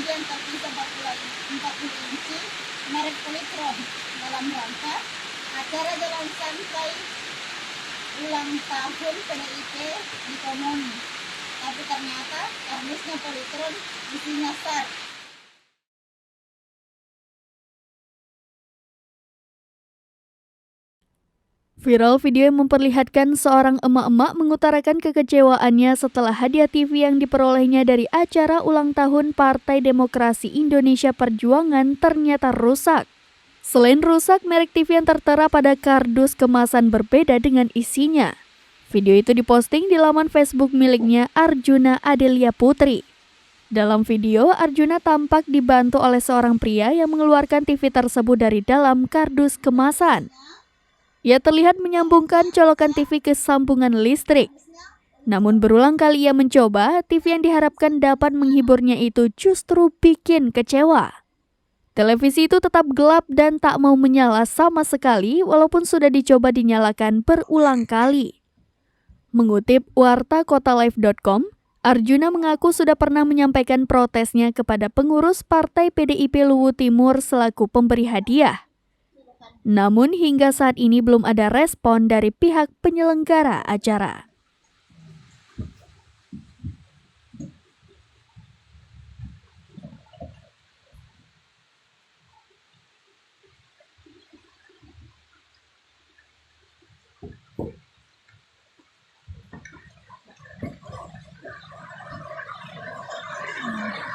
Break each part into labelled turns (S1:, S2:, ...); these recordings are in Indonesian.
S1: kemudian terpisah 40 inci merek Polytron dalam rangka acara jalan santai ulang tahun PDIP di Komoni. Tapi ternyata kardusnya Polytron isinya SAR.
S2: Viral video yang memperlihatkan seorang emak-emak mengutarakan kekecewaannya setelah hadiah TV yang diperolehnya dari acara ulang tahun Partai Demokrasi Indonesia Perjuangan ternyata rusak. Selain rusak, merek TV yang tertera pada kardus kemasan berbeda dengan isinya. Video itu diposting di laman Facebook miliknya Arjuna Adelia Putri. Dalam video, Arjuna tampak dibantu oleh seorang pria yang mengeluarkan TV tersebut dari dalam kardus kemasan. Ia terlihat menyambungkan colokan TV ke sambungan listrik. Namun berulang kali ia mencoba, TV yang diharapkan dapat menghiburnya itu justru bikin kecewa. Televisi itu tetap gelap dan tak mau menyala sama sekali walaupun sudah dicoba dinyalakan berulang kali. Mengutip wartakotalive.com, Arjuna mengaku sudah pernah menyampaikan protesnya kepada pengurus Partai PDIP Luwu Timur selaku pemberi hadiah. Namun hingga saat ini belum ada respon dari pihak penyelenggara acara.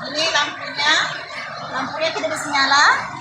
S1: Ini lampunya tidak bisa nyala.